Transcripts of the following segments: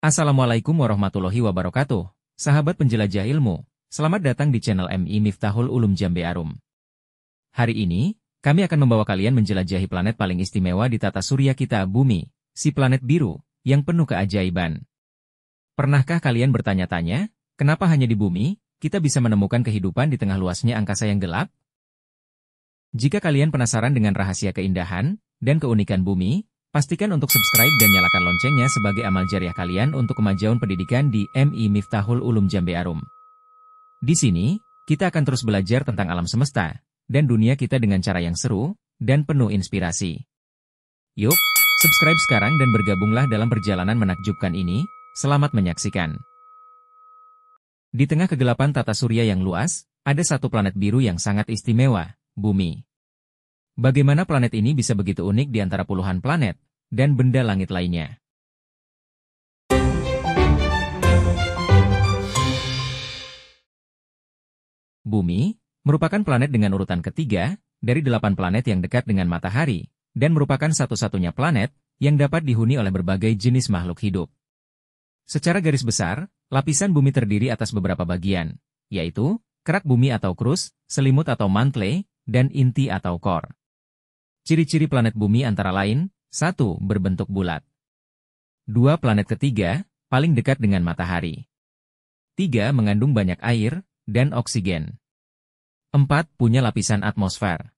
Assalamualaikum warahmatullahi wabarakatuh. Sahabat penjelajah ilmu, selamat datang di channel MI Miftahul Ulum Jambe Arum. Hari ini, kami akan membawa kalian menjelajahi planet paling istimewa di tata surya kita, Bumi, si planet biru, yang penuh keajaiban. Pernahkah kalian bertanya-tanya, kenapa hanya di Bumi, kita bisa menemukan kehidupan di tengah luasnya angkasa yang gelap? Jika kalian penasaran dengan rahasia keindahan dan keunikan Bumi, pastikan untuk subscribe dan nyalakan loncengnya sebagai amal jariah kalian untuk kemajuan pendidikan di MI Miftahul Ulum Jambe Arum. Di sini, kita akan terus belajar tentang alam semesta dan dunia kita dengan cara yang seru dan penuh inspirasi. Yuk, subscribe sekarang dan bergabunglah dalam perjalanan menakjubkan ini. Selamat menyaksikan. Di tengah kegelapan tata surya yang luas, ada satu planet biru yang sangat istimewa, Bumi. Bagaimana planet ini bisa begitu unik di antara puluhan planet dan benda langit lainnya? Bumi merupakan planet dengan urutan ketiga dari 8 planet yang dekat dengan matahari, dan merupakan satu-satunya planet yang dapat dihuni oleh berbagai jenis makhluk hidup. Secara garis besar, lapisan bumi terdiri atas beberapa bagian, yaitu kerak bumi atau crust, selimut atau mantle, dan inti atau core. Ciri-ciri planet bumi antara lain, 1. Berbentuk bulat. 2. Planet ketiga, paling dekat dengan matahari. 3. Mengandung banyak air dan oksigen. 4. Punya lapisan atmosfer.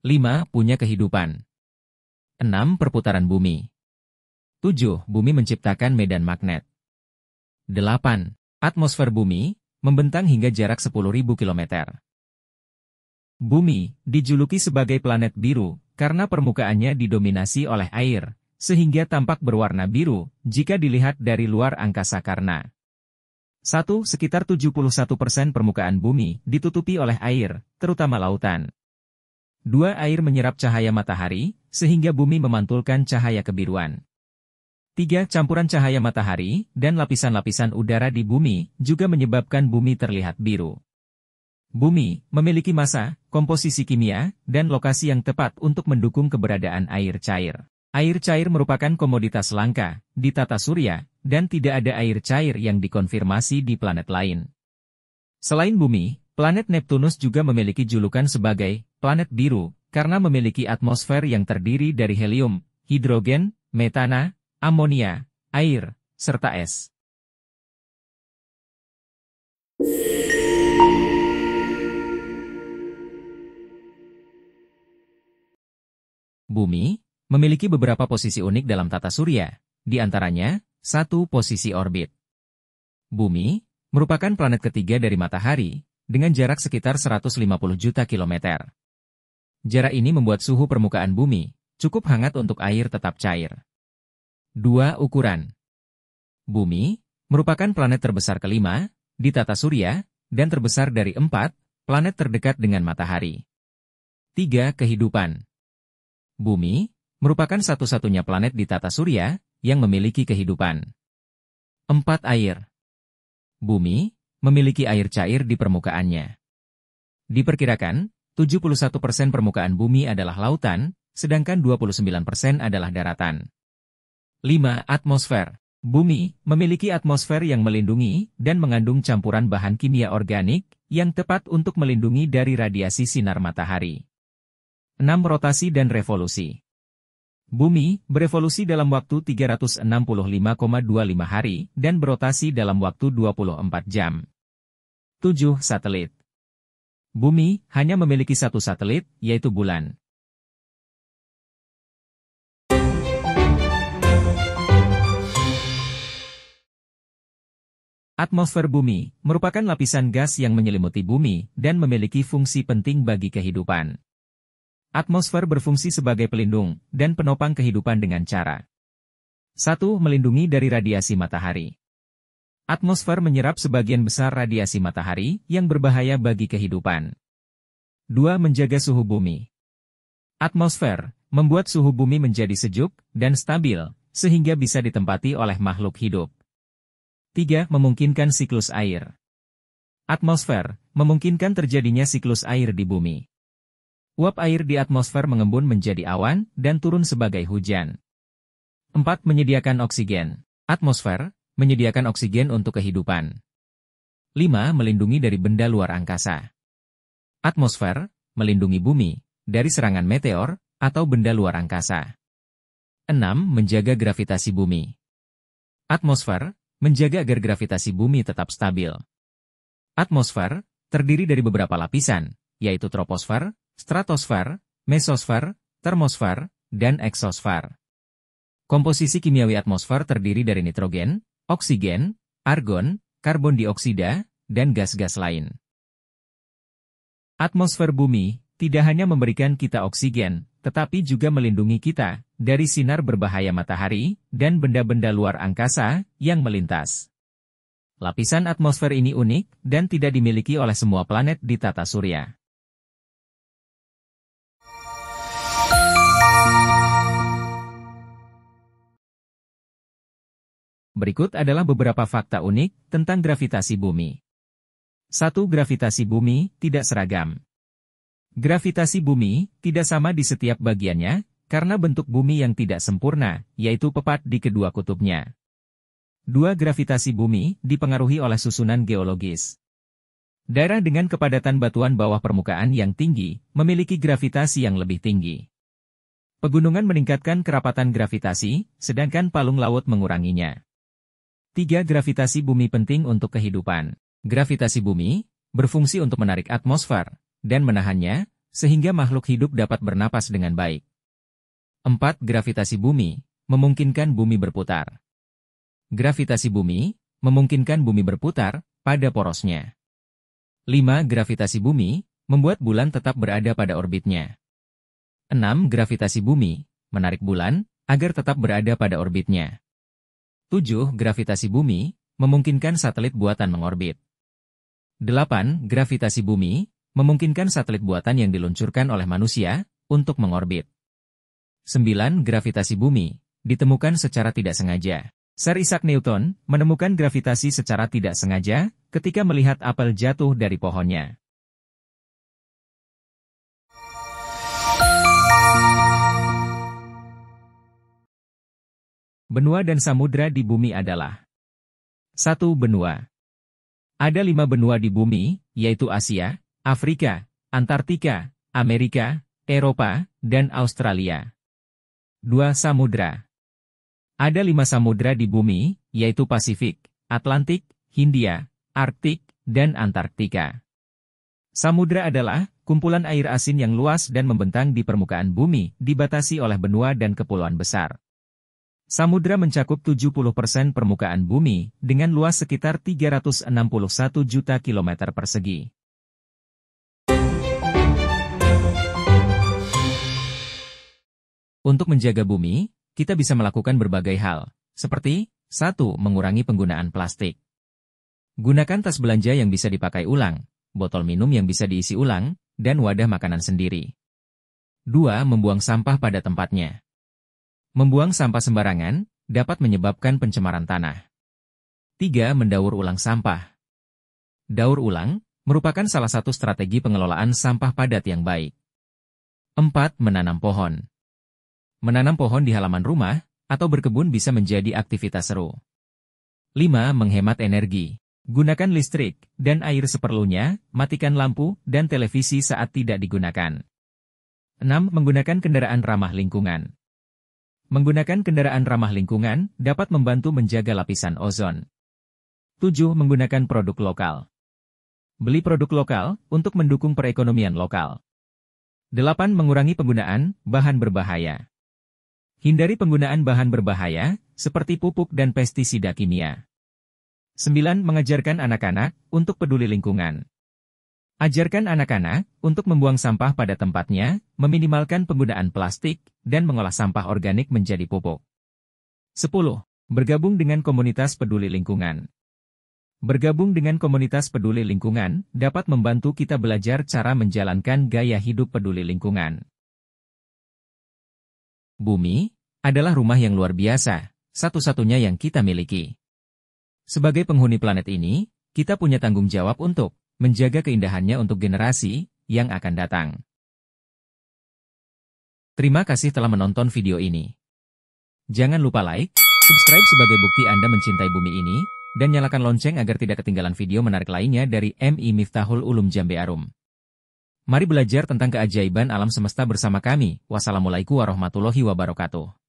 5. Punya kehidupan. 6. Perputaran bumi. 7. Bumi menciptakan medan magnet. 8. Atmosfer bumi membentang hingga jarak 10.000 km. Bumi dijuluki sebagai planet biru karena permukaannya didominasi oleh air, sehingga tampak berwarna biru jika dilihat dari luar angkasa karena 1. Sekitar 71% permukaan bumi ditutupi oleh air, terutama lautan. 2. Air menyerap cahaya matahari, sehingga bumi memantulkan cahaya kebiruan. 3. Campuran cahaya matahari dan lapisan-lapisan udara di bumi juga menyebabkan bumi terlihat biru. Bumi memiliki massa, komposisi kimia, dan lokasi yang tepat untuk mendukung keberadaan air cair. Air cair merupakan komoditas langka di tata surya, dan tidak ada air cair yang dikonfirmasi di planet lain. Selain Bumi, planet Neptunus juga memiliki julukan sebagai planet biru karena memiliki atmosfer yang terdiri dari helium, hidrogen, metana, amonia, air, serta es. Bumi memiliki beberapa posisi unik dalam tata surya, di antaranya, 1. Posisi orbit. Bumi merupakan planet ketiga dari matahari, dengan jarak sekitar 150 juta kilometer. Jarak ini membuat suhu permukaan bumi cukup hangat untuk air tetap cair. 2. Ukuran. Bumi merupakan planet terbesar kelima di tata surya dan terbesar dari 4 planet terdekat dengan matahari. 3. Kehidupan. Bumi merupakan satu-satunya planet di tata surya yang memiliki kehidupan. 4. Air. Bumi memiliki air cair di permukaannya. Diperkirakan, 71% permukaan bumi adalah lautan, sedangkan 29% adalah daratan. 5. Atmosfer. Bumi memiliki atmosfer yang melindungi dan mengandung campuran bahan kimia organik yang tepat untuk melindungi dari radiasi sinar matahari. 6. Rotasi dan revolusi. Bumi berevolusi dalam waktu 365,25 hari dan berotasi dalam waktu 24 jam. 7. Satelit. Bumi hanya memiliki satu satelit, yaitu bulan. Atmosfer bumi merupakan lapisan gas yang menyelimuti bumi dan memiliki fungsi penting bagi kehidupan. Atmosfer berfungsi sebagai pelindung dan penopang kehidupan dengan cara 1. Melindungi dari radiasi matahari. Atmosfer menyerap sebagian besar radiasi matahari yang berbahaya bagi kehidupan. 2. Menjaga suhu bumi. Atmosfer membuat suhu bumi menjadi sejuk dan stabil, sehingga bisa ditempati oleh makhluk hidup. 3. Memungkinkan siklus air. Atmosfer memungkinkan terjadinya siklus air di bumi. Uap air di atmosfer mengembun menjadi awan dan turun sebagai hujan. 4. Menyediakan oksigen. Atmosfer, menyediakan oksigen untuk kehidupan. 5. Melindungi dari benda luar angkasa. Atmosfer, melindungi bumi, dari serangan meteor, atau benda luar angkasa. 6. Menjaga gravitasi bumi. Atmosfer, menjaga agar gravitasi bumi tetap stabil. Atmosfer, terdiri dari beberapa lapisan, yaitu troposfer, stratosfer, mesosfer, termosfer, dan eksosfer. Komposisi kimiawi atmosfer terdiri dari nitrogen, oksigen, argon, karbon dioksida, dan gas-gas lain. Atmosfer bumi tidak hanya memberikan kita oksigen, tetapi juga melindungi kita dari sinar berbahaya matahari dan benda-benda luar angkasa yang melintas. Lapisan atmosfer ini unik dan tidak dimiliki oleh semua planet di tata surya. Berikut adalah beberapa fakta unik tentang gravitasi bumi. 1. Gravitasi bumi tidak seragam. Gravitasi bumi tidak sama di setiap bagiannya, karena bentuk bumi yang tidak sempurna, yaitu pepat di kedua kutubnya. 2. Gravitasi bumi dipengaruhi oleh susunan geologis. Daerah dengan kepadatan batuan bawah permukaan yang tinggi, memiliki gravitasi yang lebih tinggi. Pegunungan meningkatkan kerapatan gravitasi, sedangkan palung laut menguranginya. 3. Gravitasi bumi penting untuk kehidupan. Gravitasi bumi berfungsi untuk menarik atmosfer dan menahannya, sehingga makhluk hidup dapat bernapas dengan baik. 4. Gravitasi bumi memungkinkan bumi berputar. Gravitasi bumi memungkinkan bumi berputar pada porosnya. 5. Gravitasi bumi membuat bulan tetap berada pada orbitnya. 6. Gravitasi bumi menarik bulan agar tetap berada pada orbitnya. 7. Gravitasi bumi memungkinkan satelit buatan mengorbit. 8. Gravitasi bumi memungkinkan satelit buatan yang diluncurkan oleh manusia untuk mengorbit. 9. Gravitasi bumi ditemukan secara tidak sengaja. Sir Isaac Newton menemukan gravitasi secara tidak sengaja ketika melihat apel jatuh dari pohonnya. Benua dan samudra di bumi adalah 1. Benua. Ada 5 benua di bumi, yaitu Asia, Afrika, Antartika, Amerika, Eropa, dan Australia. 2. Samudra. Ada 5 samudra di bumi, yaitu Pasifik, Atlantik, Hindia, Arktik, dan Antarktika. Samudra adalah kumpulan air asin yang luas dan membentang di permukaan bumi, dibatasi oleh benua dan kepulauan besar. Samudra mencakup 70% permukaan bumi, dengan luas sekitar 361 juta kilometer persegi. Untuk menjaga bumi, kita bisa melakukan berbagai hal, seperti 1. Mengurangi penggunaan plastik. Gunakan tas belanja yang bisa dipakai ulang, botol minum yang bisa diisi ulang, dan wadah makanan sendiri. 2. Membuang sampah pada tempatnya. Membuang sampah sembarangan dapat menyebabkan pencemaran tanah. 3. Mendaur ulang sampah. Daur ulang merupakan salah satu strategi pengelolaan sampah padat yang baik. 4. Menanam pohon. Menanam pohon di halaman rumah atau berkebun bisa menjadi aktivitas seru. 5. Menghemat energi. Gunakan listrik dan air seperlunya, matikan lampu dan televisi saat tidak digunakan. 6. Menggunakan kendaraan ramah lingkungan. Menggunakan kendaraan ramah lingkungan dapat membantu menjaga lapisan ozon. 7. Menggunakan produk lokal. Beli produk lokal untuk mendukung perekonomian lokal. 8. Mengurangi penggunaan bahan berbahaya. Hindari penggunaan bahan berbahaya, seperti pupuk dan pestisida kimia. 9. Mengajarkan anak-anak untuk peduli lingkungan. Ajarkan anak-anak untuk membuang sampah pada tempatnya, meminimalkan penggunaan plastik, dan mengolah sampah organik menjadi pupuk. 10. Bergabung dengan komunitas peduli lingkungan. Bergabung dengan komunitas peduli lingkungan dapat membantu kita belajar cara menjalankan gaya hidup peduli lingkungan. Bumi adalah rumah yang luar biasa, satu-satunya yang kita miliki. Sebagai penghuni planet ini, kita punya tanggung jawab untuk menjaga keindahannya untuk generasi yang akan datang. Terima kasih telah menonton video ini. Jangan lupa like, Subscribe sebagai bukti Anda mencintai bumi ini, dan nyalakan lonceng agar tidak ketinggalan video menarik lainnya dari MI Miftahul Ulum Jambe Arum. Mari belajar tentang keajaiban alam semesta bersama kami. Wassalamualaikum warahmatullahi wabarakatuh.